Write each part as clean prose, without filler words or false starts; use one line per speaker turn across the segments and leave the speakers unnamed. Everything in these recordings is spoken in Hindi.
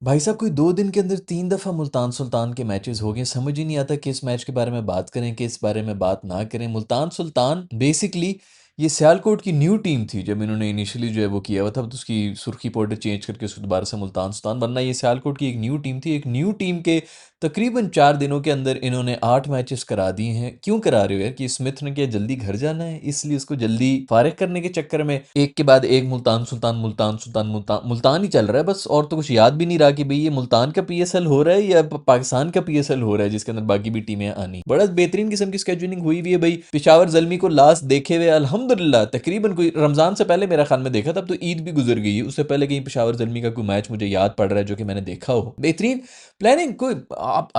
भाई साहब कोई 2 दिन के अंदर 3 दफ़ा मुल्तान सुल्तान के मैचेस हो गए। समझ ही नहीं आता किस मैच के बारे में बात करें, किस बारे में बात ना करें। मुल्तान सुल्तान बेसिकली ये सियालकोट की न्यू टीम थी जब इन्होंने इनिशियली जो है वो किया हुआ था, तो उसकी सुर्खी पाउडर चेंज करके उसको दोबारा से मुल्तान सुल्तान बनना। ये सियालकोट की एक न्यू टीम थी। एक न्यू टीम के तकरीबन 4 दिनों के अंदर इन्होंने 8 मैचेस करा दिए हैं। क्यों करा रहे हो यार? कि स्मिथ ने क्या जल्दी घर जाना है, इसलिए उसको जल्दी फारिग करने के चक्कर में एक के बाद एक मुल्तान सुल्तान मुल्तान सुल्तान मुल्तान मुल्तान ही चल रहा है बस। और तो कुछ याद भी नहीं रहा कि भाई ये मुल्तान का पीएसएल हो रहा है या पाकिस्तान का पीएसएल हो रहा है जिसके अंदर बाकी भी टीमें आनी। बड़ा बेहतरीन किस्म की स्केड्यूलिंग हुई हुई है भाई। पिशावर जल्मी को लास्ट देखे हुए अल्हम्दुलिल्लाह तकरीबन कोई रमजान से पहले मेरा ख्याल में देखा था। अब तो ईद भी गुजर गई है, उससे पहले कहीं पिशावर जल्मी का कोई मैच मुझे याद पड़ रहा है जो कि मैंने देखा हो। बेहतरीन प्लानिंग कोई आप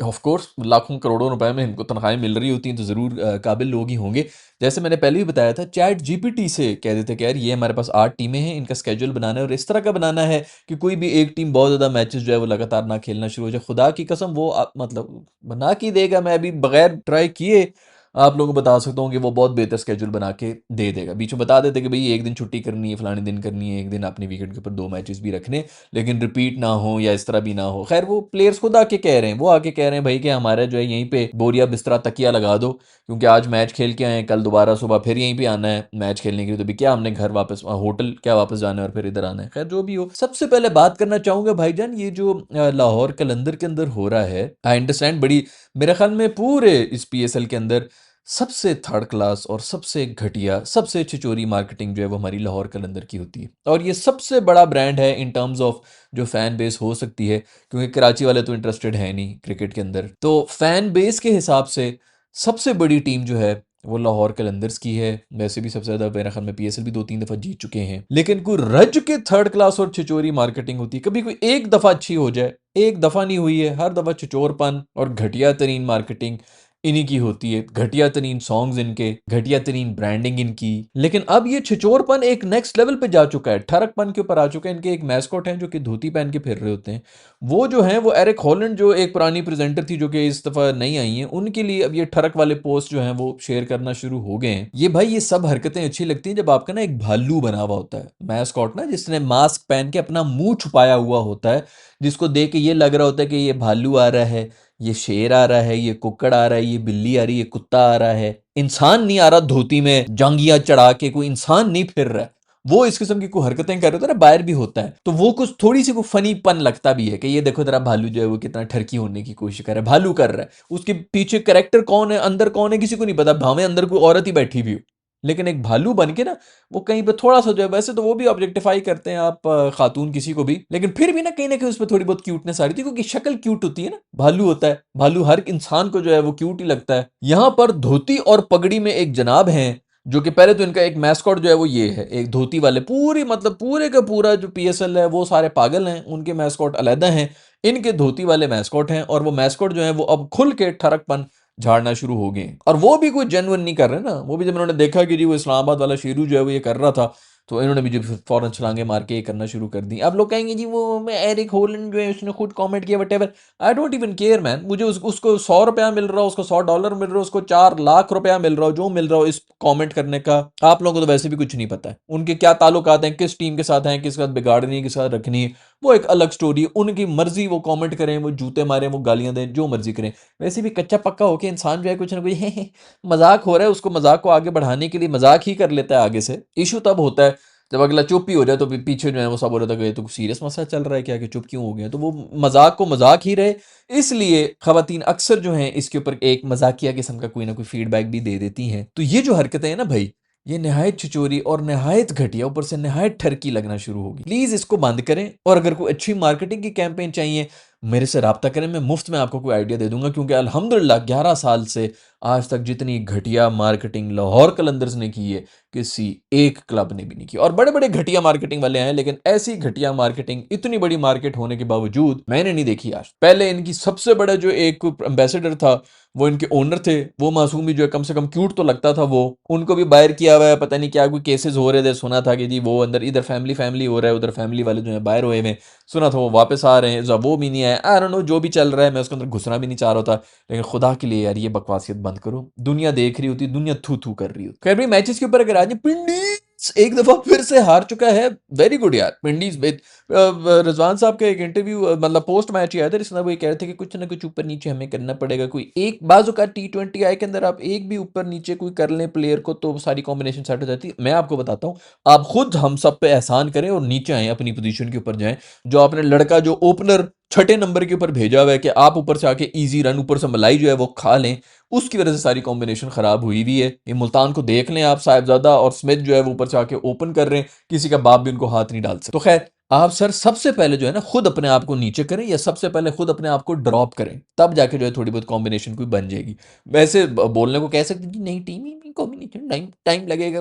ऑफ कोर्स लाखों करोड़ों रुपए में इनको तनख्वाहें मिल रही होती हैं तो ज़रूर काबिल लोग ही होंगे। जैसे मैंने पहले भी बताया था, चैट जीपीटी से कह देते कि यार ये हमारे पास 8 टीमें हैं, इनका स्केड्यूल बनाना है और इस तरह का बनाना है कि कोई भी एक टीम बहुत ज़्यादा मैचेस जो है वो लगातार ना खेलना शुरू हो जाए। खुदा की कसम वो मतलब बना के देगा। मैं अभी बगैर ट्राई किए आप लोगों को बता सकता हूँ कि वो बहुत बेहतर स्केड्यूल बना के दे देगा। बीच में बता देते कि भाई एक दिन छुट्टी करनी है, फलाने दिन करनी है, एक दिन अपने वीकेंड के ऊपर 2 मैचेस भी रखने, लेकिन रिपीट ना हो या इस तरह भी ना हो। खैर वो प्लेयर्स खुद आके कह रहे हैं, वो आके कह रहे हैं भाई कि हमारा जो है यहीं पे बोरिया बिस्तरा तकिया लगा दो, क्योंकि आज मैच खेल के आए हैं, कल दोबारा सुबह फिर यहीं पे आना है मैच खेलने के लिए। तो भी क्या हमने घर वापस होटल क्या वापस जाना है और फिर इधर आना है। खैर जो भी हो, सबसे पहले बात करना चाहूंगा भाईजान ये जो लाहौर कलंदर के अंदर हो रहा है। आई अंडरस्टैंड बड़ी मेरे ख्याल में पूरे इस पीएसएल के अंदर सबसे थर्ड क्लास और सबसे घटिया सबसे छिचोरी मार्केटिंग जो है वो हमारी लाहौर कलंदर की होती है। और ये सबसे बड़ा ब्रांड है इन टर्म्स ऑफ जो फैन बेस हो सकती है, क्योंकि कराची वाले तो इंटरेस्टेड है नहीं क्रिकेट के अंदर। तो फैन बेस के हिसाब से सबसे बड़ी टीम जो है वो लाहौर कलंदर्स की है। वैसे भी सबसे ज्यादा मेरे ख्याल में पीएसएल भी 2-3 दफा जीत चुके हैं, लेकिन कोई रज के थर्ड क्लास और छिचोरी मार्केटिंग होती है। कभी कोई एक दफा अच्छी हो जाए, एक दफा नहीं हुई है, हर दफा छिचोरपन और घटिया तरीन मार्केटिंग इन्हीं की होती है। घटिया तरीन सॉन्ग्स इनके, घटिया तरीन ब्रांडिंग इनकी। लेकिन अब ये छिचोरपन एक नेक्स्ट लेवल पे जा चुका है, ठरकपन के ऊपर आ चुका है। इनके एक मैस्कॉट हैं जो कि धोती पहन के फिर रहे होते हैं। वो जो है वो एरिक हॉलैंड जो एक पुरानी प्रेजेंटर थी जो कि इस दफा नहीं आई हैं, उनके लिए अब ये ठरक वाले पोस्ट जो हैं वो शेयर करना शुरू हो गए हैं। ये भाई ये सब हरकतें अच्छी लगती हैं जब आपका ना एक भालू बना हुआ होता है, मैस्कॉट ना, जिसने मास्क पहन के अपना मुंह छुपाया हुआ होता है, जिसको देख के ये लग रहा होता है कि ये भालू आ रहा है, ये शेर आ रहा है, ये कुक्कड़ आ रहा है, ये बिल्ली आ रही है, ये कुत्ता आ रहा है। इंसान नहीं आ रहा धोती में जांगिया चढ़ा के, कोई इंसान नहीं फिर रहा है। वो इस किस्म की कोई हरकतें कर रहे होते हैं ना, बाहर भी होता है तो वो कुछ थोड़ी सी को फनीपन लगता भी है कि ये देखो तेरा भालू जो है वो कितना ठरकी होने की कोशिश कर रहा है, भालू कर रहा है। उसके पीछे कैरेक्टर कौन है, अंदर कौन है, किसी को नहीं पता। भावें अंदर कोई औरत ही बैठी भी हो, लेकिन एक भालू बन के ना वो कहीं पे थोड़ा सा जो है, वैसे तो वो भी ऑब्जेक्टिफाई करते हैं आप खातून किसी को भी, लेकिन फिर भी ना कहीं उस पर थोड़ी बहुत क्यूटनेस आ रही थी, क्योंकि शक्ल क्यूट होती है ना, भालू होता है, भालू हर इंसान को जो है वो क्यूट ही लगता है। यहां पर धोती और पगड़ी में एक जनाब हैं जो कि पहले तो इनका एक मैस्कॉट जो है वो ये है, एक धोती वाले। पूरी मतलब पूरे का पूरा जो पीएसएल है वो सारे पागल हैं, उनके मैस्कॉट अलहदा हैं, इनके धोती वाले मैस्कॉट हैं। और वो मैस्कॉट जो है वो अब खुल के ठरकपन झाड़ना शुरू हो गए। और वो भी कोई जेन्युइन नहीं कर रहे ना। वो भी जब इन्होंने देखा कि जी वो इस्लामाबाद वाला शेरू जो है वो ये कर रहा था, तो इन्होंने भी जो फौरन छलांगे मार के ये करना शुरू कर दी। अब लोग कहेंगे जी वो एरिक हॉलैंड जो है उसने खुद कमेंट किया, what ever. I don't even care man. मुझे उसको 100 रुपया मिल रहा हो, उसको $100 मिल रहा हो, उसको 4 लाख रुपया मिल रहा हो, जो मिल रहा हो इस कमेंट करने का, आप लोगों को तो वैसे भी कुछ नहीं पता है उनके क्या ताल्लुकात हैं, किस टीम के साथ हैं, किस साथ बिगाड़नी है, किस साथ रखनी है, वो एक अलग स्टोरी है। उनकी मर्जी, वो कमेंट करें, वो जूते मारें, वो गालियां दें, जो मर्जी करें। वैसे भी कच्चा पक्का होकर इंसान जो है कुछ ना कुछ मजाक हो रहा है, उसको मजाक को आगे बढ़ाने के लिए मजाक ही कर लेता है आगे से। इशू तब होता है जब अगला चुप ही हो जाए, तो पीछे जो है वो सब हो रहा था कि ये तो सीरियस मसला चल रहा है क्या, कि चुप क्यों हो गए। तो वो मजाक को मजाक ही रहे, इसलिए खवातीन अक्सर जो हैं इसके ऊपर एक मजाकिया किस्म का कोई ना कोई फीडबैक भी दे देती हैं। तो ये जो हरकतें हैं ना भाई, ये नहायत छिचोरी और नहायत घटिया, ऊपर से नहायत ठरकी लगना शुरू होगी। प्लीज इसको बंद करें। और अगर कोई अच्छी मार्केटिंग की कैंपेन चाहिए, मेरे से रब्ता करें, मैं मुफ्त में आपको कोई आइडिया दे दूंगा। क्योंकि अल्हम्दुलिल्लाह 11 साल से आज तक जितनी घटिया मार्केटिंग लाहौर कलंदर्स ने की है, किसी एक क्लब ने भी नहीं की। और बड़े बड़े घटिया मार्केटिंग वाले हैं, लेकिन ऐसी घटिया मार्केटिंग इतनी बड़ी मार्केट होने के बावजूद मैंने नहीं देखी आज। पहले इनकी सबसे बड़ा जो एक एम्बेसडर था वो इनके ओनर थे, वो मासूम भी जो है कम से कम क्यूट तो लगता था। वो उनको भी बाहर किया हुआ है, पता नहीं क्या कोई केसेस हो रहे थे, सुना था कि जी वो अंदर इधर फैमिली फैमिली हो रहा है, उधर फैमिली वाले जो है बाहर हुए हैं, सुना था वो वापस आ रहे हैं, वो भी नहीं आए। आई डोंट नो जो भी चल रहा है, मैं उसके अंदर घुसना भी नहीं चाह रहा था। लेकिन खुदा के लिए यार ये बकवासियत बंद करो। दुनिया देख रही होती, दुनिया थू थू कर रही होती। खैर भाई मैचेस के ऊपर अगर आ जाए, पिंडी एक दफा फिर से हार चुका है। वेरी गुड यार विंडीज में। रिजवान साहब का एक इंटरव्यू मतलब पोस्ट मैच ही आया था, जिसमें वो ये कह रहे थे कि कुछ ना कुछ ऊपर नीचे हमें करना पड़ेगा। कोई एक बाजू का T20 आई के अंदर आप एक भी ऊपर नीचे कोई कर लें प्लेयर को तो सारी कॉम्बिनेशन सेट हो जाती है। मैं आपको बताता हूँ, आप खुद हम सब पे एहसान करें और नीचे आए, अपनी पोजीशन के ऊपर जाएं। जो आपने लड़का जो ओपनर छठे नंबर के ऊपर भेजा हुआ है कि आप ऊपर से आके इजी रन ऊपर से मलाई जो है वो खा लें, उसकी वजह से सारी कॉम्बिनेशन खराब हुई हुई है। ये मुल्तान को देख लें आप, साहिबजादा और स्मिथ जो है वो ऊपर से आके ओपन कर रहे हैं, किसी का बाप भी उनको हाथ नहीं डाल सकता। तो खैर आप सर सबसे पहले जो है ना खुद अपने आप को नीचे करें, या सबसे पहले खुद अपने आप को ड्रॉप करें, तब जाके जो है थोड़ी बहुत कॉम्बिनेशन कोई बन जाएगी। वैसे बोलने को कह सकते हैं कि नई टीम ही कॉम्बिनेशन टाइम टाइम लगेगा।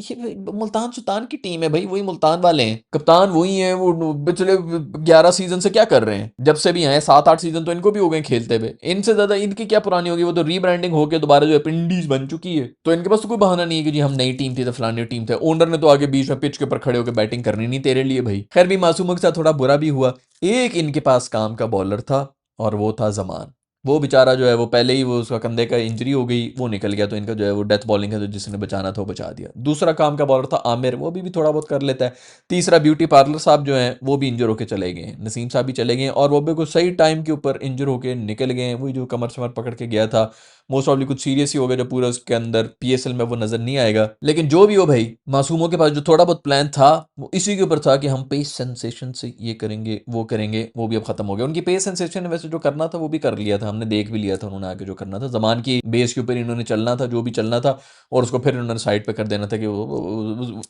ये मुल्तान सुल्तान की टीम है भाई, वही मुल्तान वाले हैं, कप्तान वही है। वो पिछले 11 सीजन से क्या कर रहे हैं, जब से भी आए 7-8 सीजन तो इनको भी हो गए खेलते हुए। इनसे ज्यादा इनकी क्या पुरानी होगी, वो तो रीब्रांडिंग होकर दोबारा जो है पिंडीज बन चुकी है। तो इनके पास तो कोई बहाना नहीं है कि जी हम नई टीम थी तो फलानी टीम थे। ओनर ने तो आगे बीच में पिच के ऊपर खड़े होकर बैटिंग करनी नहीं तेरे लिए भाई। खैर भी मासूमों के साथ थोड़ा बुरा भी हुआ। एक इनके पास काम का बॉलर था और वो था जमान। वो बेचारा जो है वो पहले ही वो उसका कंधे का इंजरी हो गई, वो निकल गया। तो इनका जो है वो डेथ बॉलिंग है, तो जिसने बचाना था वो बचा दिया। दूसरा काम का बॉलर था आमिर, वो भी थोड़ा बहुत कर लेता है। तीसरा ब्यूटी पार्लर साहब जो हैं वो भी इंजर होकर चले गए हैं, नसीम साहब भी चले गए हैं, और वो भी कुछ सही टाइम के ऊपर इंजर होकर निकल गए हैं। वही जो कमर शमर पकड़ के गया था, मोस्ट ऑफली कुछ सीरियस ही हो गया, जो पूरा उसके अंदर पीएसएल में वो नजर नहीं आएगा। लेकिन जो भी हो भाई, मासूमों के पास जो थोड़ा बहुत प्लान था वो इसी के ऊपर था कि हम पेस सेंसेशन से ये करेंगे वो करेंगे, वो भी अब खत्म हो गया। उनकी पेस सेंसेशन ने वैसे जो करना था वो भी कर लिया था, हमने देख भी लिया था उन्होंने आगे जो करना था। जमान की बेस के ऊपर इन्होंने चलना था जो भी चलना था, और उसको फिर उन्होंने साइड पे कर देना था कि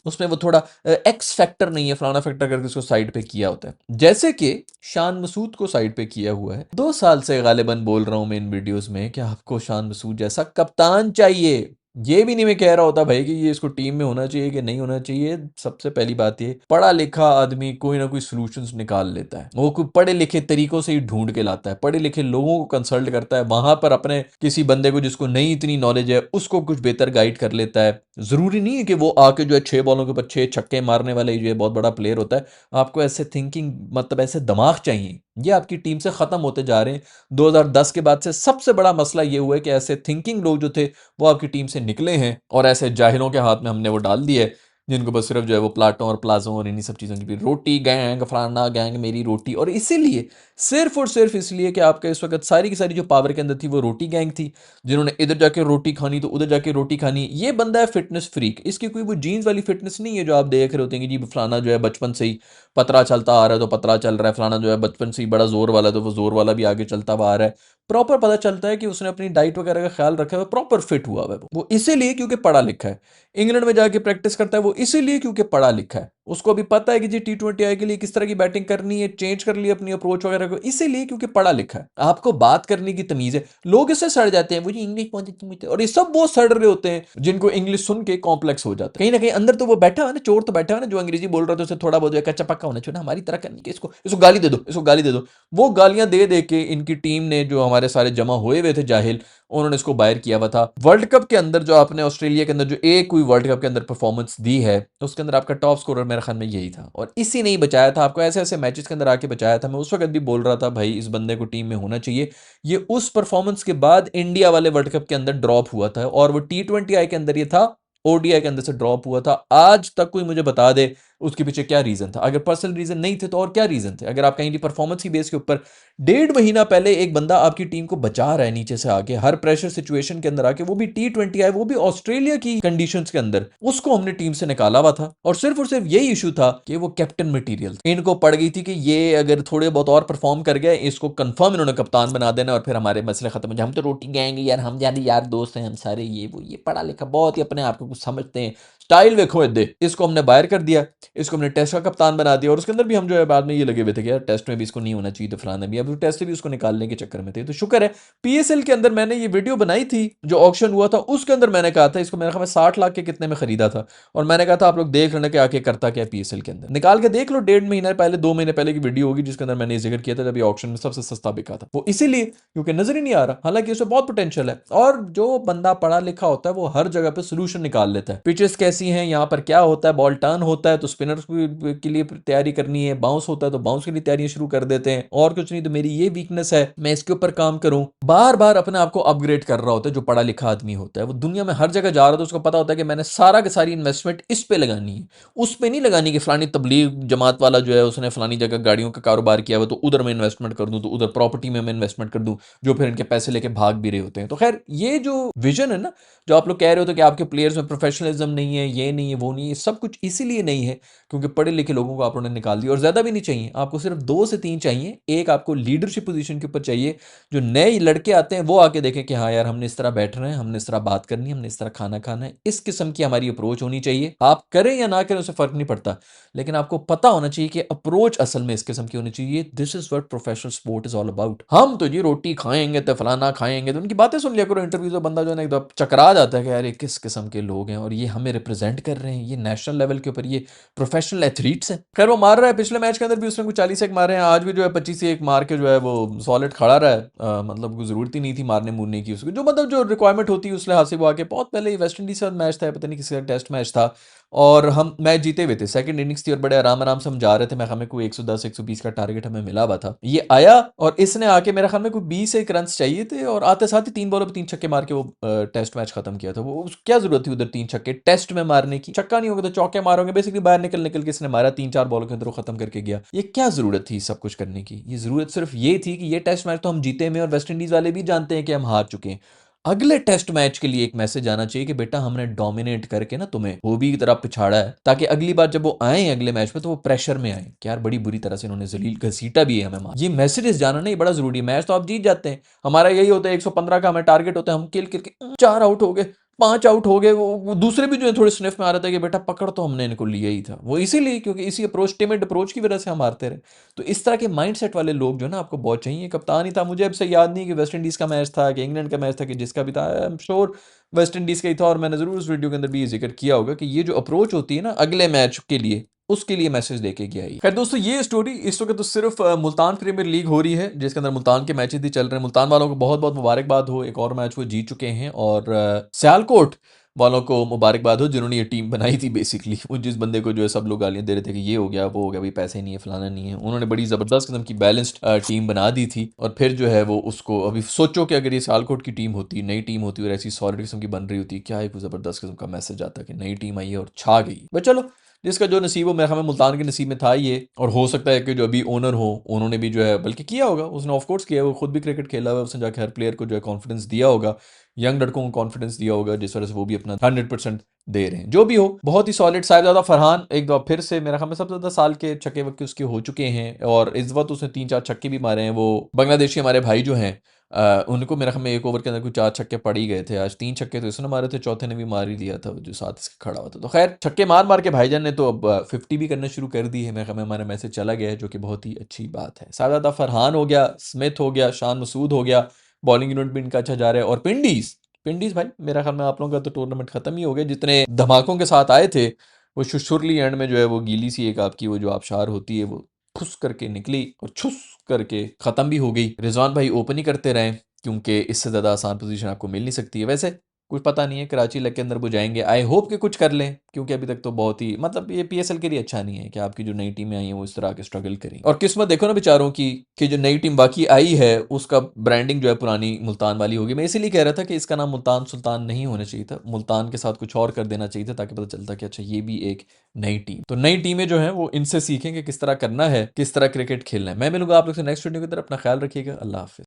उसमें वो थोड़ा एक्स फैक्टर नहीं है, फलाना फैक्टर करके उसको साइड पे किया होता है, जैसे कि शान मसूद को साइड पे किया हुआ है। 2 साल से गालिबन बोल रहा हूं मैं इन वीडियोस में कि आपको शान मसूद जैसा कप्तान चाहिए। ये भी नहीं मैं कह रहा होता भाई कि ये इसको टीम में होना चाहिए कि नहीं होना चाहिए। सबसे पहली बात ये, पढ़ा लिखा आदमी कोई ना कोई सॉल्यूशंस निकाल लेता है, वो कोई पढ़े लिखे तरीकों से ही ढूंढ के लाता है, पढ़े लिखे लोगों को कंसल्ट करता है, वहां पर अपने किसी बंदे को जिसको नहीं इतनी नॉलेज है उसको कुछ बेहतर गाइड कर लेता है। जरूरी नहीं है कि वो आके जो है 6 बॉलों के ऊपर 6 छक्के मारने वाले जो है बहुत बड़ा प्लेयर होता है। आपको ऐसे थिंकिंग मतलब ऐसे दिमाग चाहिए। ये आपकी टीम से खत्म होते जा रहे हैं। 2010 के बाद से सबसे बड़ा मसला ये हुआ है कि ऐसे थिंकिंग लोग जो थे वो आपकी टीम से निकले हैं, और ऐसे जाहिलों के हाथ में हमने वो डाल दिया है, जिनको बस सिर्फ जो है वो प्लाटों और प्लाजों और इन्हीं सब चीज़ों की भी रोटी गैंग फलाना गैंग मेरी रोटी। और इसीलिए सिर्फ और सिर्फ इसलिए कि आपका इस वक्त सारी की सारी जो पावर के अंदर थी वो रोटी गैंग थी, जिन्होंने इधर जाके रोटी खानी तो उधर जाके रोटी खानी। ये बंदा है फिटनेस फ्रीक, इसकी कोई वो जीन्स वाली फिटनेस नहीं है जो आप देख रहे होते हैं कि जी फलाना जो है बचपन से ही पतरा चलता आ रहा है तो पतरा चल रहा है, फलाना जो है बचपन से ही बड़ा जोर वाला है तो वो जोर वाला भी आगे चलता हुआ आ रहा है। प्रॉपर पता चलता है कि उसने अपनी डाइट वगैरह का ख्याल रखा है, प्रॉपर फिट हुआ है। वो इसीलिए क्योंकि पढ़ा लिखा है। इंग्लैंड में जाके प्रैक्टिस करता है वो इसीलिए क्योंकि पढ़ा लिखा है। उसको अभी पता है कि जी T20 आई के लिए किस तरह की बैटिंग करनी है, चेंज कर ली अपनी अप्रोच वगैरह को, इसीलिए क्योंकि पढ़ा लिखा है। आपको बात करने की तमीज है। लोग इससे सड़ जाते हैं, मुझे इंग्लिश पहुंचे, और ये सब वो सड़ रहे होते हैं जिनको इंग्लिश सुन के कॉम्प्लेक्स हो जाता है। कहीं ना कहीं अंदर तो वो बैठा है ना, चोर तो बैठा है ना, जो अंग्रेजी बोल रहा था उसे थोड़ा बहुत कच्चा पक्का होना चाहिए ना, हमारी तरह करनी कि इसको इसको गाली दे दो, इसको गाली दे दो। वो गालियां दे दे के इनकी टीम ने जो हमारे सारे जमा हुए हुए थे जाहिल, उन्होंने इसको बाहर किया हुआ था। वर्ल्ड कप के अंदर जो आपने ऑस्ट्रेलिया के अंदर जो एक कोई वर्ल्ड कप के अंदर परफॉर्मेंस दी है, तो उसके अंदर आपका टॉप स्कोरर मेरे ख्याल में यही था, और इसी ने ही बचाया था आपको, ऐसे ऐसे मैचेस के अंदर आके बचाया था। मैं उस वक्त भी बोल रहा था भाई इस बंदे को टीम में होना चाहिए। ये उस परफॉर्मेंस के बाद इंडिया वाले वर्ल्ड कप के अंदर ड्रॉप हुआ था, और वो T20 आई के अंदर ये था, ओडीआई के अंदर से ड्रॉप हुआ था। आज तक कोई मुझे बता दे उसके पीछे क्या रीजन था। अगर पर्सनल रीजन नहीं थे तो और क्या रीजन थे। अगर आप कहीं भी परफॉर्मेंस की बेस के ऊपर 1.5 महीना पहले एक बंदा आपकी टीम को बचा रहा है नीचे से आके, हर प्रेशर सिचुएशन के अंदर आके, वो भी T20 आए, वो भी ऑस्ट्रेलिया की कंडीशंस के अंदर, उसको हमने टीम से निकाला हुआ था। और सिर्फ यही इशू था कि वो कैप्टन मटेरियल इनको पड़ गई थी कि ये अगर थोड़े बहुत और परफॉर्म कर गए इसको कंफर्म इन्होंने कप्तान बना देना, और फिर हमारे मसले खत्म हो जाए। हम तो रोटी गएंगे यार, हम यार यार दोस्त हैं हम सारे, ये वो ये पढ़ा लिखा बहुत ही अपने आप को कुछ समझते हैं, स्टाइल देखो इधे। इसको हमने बाहर कर दिया, इसको हमने टेस्ट का कप्तान बना दिया, और उसके अंदर भी हम जो है बाद में ये लगे हुए थे कि यार टेस्ट में भी इसको नहीं होना चाहिए तो फलाना भी। अब टेस्ट भी उसको निकालने के चक्कर में थे। तो शुक्र है पीएसएल के अंदर मैंने ये वीडियो बनाई थी, जो ऑक्शन हुआ था उसके अंदर मैंने कहा था इसको, मेरे ख्याल में 60 लाख के कितने में खरीदा था, और मैंने कहा था आप लोग देख लेना कि आके करता क्या पीएसएल के अंदर, निकाल के देख लो। 1.5 महीना पहले 2 महीने पहले की वीडियो होगी जिसके अंदर मैंने जिक्र किया था जब ये ऑक्शन में सबसे सस्ता बिका था। वो इसीलिए क्योंकि नजर ही नहीं आ रहा, हालांकि उसमें बहुत पोटेंशियल है। और जो बंदा पढ़ा लिखा होता है वो हर जगह पे सोल्यूशन निकाल लेता है। पिचेस कैसी ऐसी हैं, यहाँ पर क्या होता है, बॉल टर्न होता है तो स्पिनर्स के लिए तैयारी करनी है, बाउंस होता है तो बाउंस के लिए तैयारियां शुरू कर देते हैं, और कुछ नहीं, तो मेरी ये वीकनेस है, मैं इसके ऊपर काम करूं। बार बार अपने आप को अपग्रेड कर रहा होता है। जो पढ़ा लिखा आदमी होता है वो दुनिया में हर जगह जा रहा होता है, उसको पता होता है कि मैंने सारा की सारी इन्वेस्टमेंट इस पे लगानी है, उस पे नहीं लगानी कि फलानी तबलीग जमात वाला जो है उसने फलानी जगह गाड़ियों का कारोबार किया हुआ तो उधर मैं इन्वेस्टमेंट कर दूं, तो उधर प्रॉपर्टी में मैं इन्वेस्टमेंट कर दूं, जो फिर इनके पैसे लेके भाग भी रहे होते हैं। तो खैर ये जो विजन है ना, जो आप लोग कह रहे हो तो कि आपके प्लेयर्स में प्रोफेशनलिज्म नहीं है, ये नहीं है, वो नहीं है, सब कुछ इसीलिए नहीं है क्योंकि पढ़े लिखे लोगों को आप लोगों ने निकाल दिया। और ज्यादा भी नहीं चाहिए आपको, सिर्फ 2 से 3 चाहिए। एक आपको लीडरशिप पोजीशन के ऊपर चाहिए, जो नए लड़के आते हैं वो आके देखें कि हाँ यार हमने इस तरह बैठना है, हमने इस तरह बात करनी है, हमने इस तरह खाना खाना है, इस किस्म की हमारी अप्रोच होनी चाहिए। आप करें या ना करें उससे फर्क नहीं पड़ता, लेकिन आपको पता होना चाहिए कि अप्रोच असल में इस किस्म की होनी चाहिए। This is what professional sport is all about. हम तो जी रोटी खाएंगे तो फलाना खाएंगे, तो उनकी बातें सुन लिया करो इंटरव्यू, तो बंदा जो है ना एकदम चकरा जाता है कि यार ये किस किस्म के लोग हैं और ये हमें रिप्रेजेंट कर रहे हैं, ये नेशनल लेवल के ऊपर ये प्रोफेशनल एथलीट्स हैं। खैर वो मार रहा है, पिछले मैच के अंदर भी उसने कुछ 40 मारे हैं, आज भी जो है 25 मार के जो है वो सॉलिड खड़ा रहा है। मतलब कोई जरूरत ही नहीं थी मारने मूरने की उसको, जो मतलब जो रिक्वायरमेंट होती है उस लिहाज से वो आके, बहुत पहले वेस्ट इंडीज के साथ मैच था, पता नहीं किसी का टेस्ट मैच था, और हम मैच जीते हुए थे, सेकंड इनिंग्स थी और बड़े आराम आराम से हम जा रहे थे। मैं हमें कोई 110 120 का टारगेट हमें मिला हुआ था। ये आया और इसने आके मेरे ख्याल में कोई 20 रन चाहिए थे, और आते साथ ही 3 बॉलों पे 3 छक्के मार के वो टेस्ट मैच खत्म किया था। वो क्या जरूरत थी उधर 3 छक्के टेस्ट में मारने की? छक्का नहीं होगा तो चौके मारोगे, बेसिकली बाहर निकल निकल के इसने मारा, 3 4 बॉलों के अंदर वो खत्म करके गया। ये क्या जरूरत थी सब कुछ करने की? ये जरूरत सिर्फ ये थी कि ये टेस्ट मैच तो हम जीते में, और वेस्ट इंडीज वाले भी जानते हैं कि हम हार चुके हैं। अगले टेस्ट मैच के लिए एक मैसेज आना चाहिए कि बेटा हमने डोमिनेट करके ना तुम्हें वो भी की तरह पिछाड़ा है, ताकि अगली बार जब वो आए अगले मैच में तो वो प्रेशर में आए कि यार बड़ी बुरी तरह से इन्होंने जलील घसीटा भी है हमें मार। ये मैसेजेस जाना नहीं बड़ा जरूरी है। मैच तो आप जीत जाते हैं, हमारा यही होता है 115 का हमें टारगेट होता है, हम किल करके 4 आउट हो गए, 5 आउट हो गए, वो दूसरे भी जो है थोड़े स्निफ में आ रहा था कि बेटा पकड़ तो हमने इनको लिया ही था, वो इसीलिए क्योंकि इसी अप्रोच टिमिड अप्रोच की वजह से हम हारते रहे। तो इस तरह के माइंडसेट वाले लोग जो है ना आपको बहुत चाहिए। कप्तान ही था, मुझे अब से याद नहीं कि वेस्ट इंडीज का मैच था कि इंग्लैंड का मैच था, कि जिसका भी था I am sure West Indies का ही था, और मैंने जरूर उस वीडियो के अंदर भी ये जिक्र किया होगा कि ये जो अप्रोच होती है ना अगले मैच के लिए, उसके लिए मैसेज देके गया ही। खैर दोस्तों ये स्टोरी इस वक्त तो सिर्फ मुल्तान प्रीमियर लीग हो रही है जिसके अंदर मुल्तान के मैचेस ही चल रहे हैं। मुल्तान वालों को बहुत बहुत मुबारकबाद हो, एक और मैच वो जीत चुके हैं, और सियालकोट वालों को मुबारकबाद हो जिन्होंने ये टीम बनाई थी। बेसिकली वो जिस बंदे को जो है सब लोग गालियां दे रहे थे कि ये हो गया वो हो गया, भाई पैसे नहीं है फलाना नहीं है, उन्होंने बड़ी ज़बरदस्त किस्म की बैलेंस्ड टीम बना दी थी। और फिर जो है वो उसको अभी सोचो कि अगर ये सियालकोट की टीम होती, नई टीम होती और ऐसी सॉलिड किस्म की बन रही होती, क्या एक ज़बरदस्त किस्म का मैसेज आता कि नई टीम आई है और छा गई। बट चलो जिसका जो नसीब हो, मेरे हमें मुल्तान के नसीब में था ये, और हो सकता है कि जो अभी ओनर हो उन्होंने भी जो है बल्कि किया होगा, उसने ऑफ कोर्स किया, वो खुद भी क्रिकेट खेला हुआ है, उसने जाकर हर प्लेयर को जो है कॉन्फिडेंस दिया होगा, यंग लड़कों को कॉन्फिडेंस दिया होगा, जिस वजह से वो भी अपना 100% दे रहे हैं। जो भी हो बहुत ही सॉलिड। साहिबजादा फरहान एक दो फिर से मेरा ख्याल में सबसे ज्यादा साल के छक्के वक्के उसके हो चुके हैं, और इस वक्त उसने 3 4 छक्के भी मारे हैं। वो बांग्लादेशी हमारे भाई जो हैं उनको मेरा ख्याल में एक ओवर के अंदर कुछ 4 छक्के पड़ ही गए थे। आज 3 छक्के तो इसने मारे थे, चौथे ने भी मार ही लिया था जो साथ इसके खड़ा हुआ था। तो खैर छक्के मार मार के भाईजान ने तो अब 50 भी करना शुरू कर दी है। मेरे ख्याल में हमारा मैसेज चला गया है, जो कि बहुत ही अच्छी बात है। साहिबजादा फरहान हो गया, स्मिथ हो गया, शान मसूद हो गया, बॉलिंग यूनिट भी इनका अच्छा जा रहा है। और पिंडीज पिंडीज भाई मेरा ख्याल में आप लोगों का तो टूर्नामेंट खत्म ही हो गया। जितने धमाकों के साथ आए थे वो शुरली एंड में जो है वो गीली सी एक आपकी वो जो आबशार होती है वो फुस करके निकली और छुस करके खत्म भी हो गई। रिजवान भाई ओपन ही करते रहे क्योंकि इससे ज़्यादा आसान पोजीशन आपको मिल नहीं सकती है। वैसे कुछ पता नहीं है कराची लग के अंदर वो जाएंगे, आई होप कि कुछ कर लें, क्योंकि अभी तक तो बहुत ही मतलब ये पीएसएल के लिए अच्छा नहीं है कि आपकी जो नई टीमें आई हैं वो इस तरह के स्ट्रगल करें। और किस्मत देखो ना बेचारों की कि जो नई टीम बाकी आई है उसका ब्रांडिंग जो है पुरानी मुल्तान वाली होगी। मैं इसीलिए कह रहा था कि इसका नाम मुल्तान सुल्तान नहीं होना चाहिए था, मुल्तान के साथ कुछ और कर देना चाहिए था, ताकि पता चलता कि अच्छा ये भी एक नई टीम। तो नई टीमें जो हैं वो इनसे सीखें कि किस तरह करना है, किस तरह क्रिकेट खेलना है। मैं मिलूंगा आप लोग से नेक्स्ट वीडियो की तरफ। अपना ख्याल रखिएगा। अल्लाह हाफिज।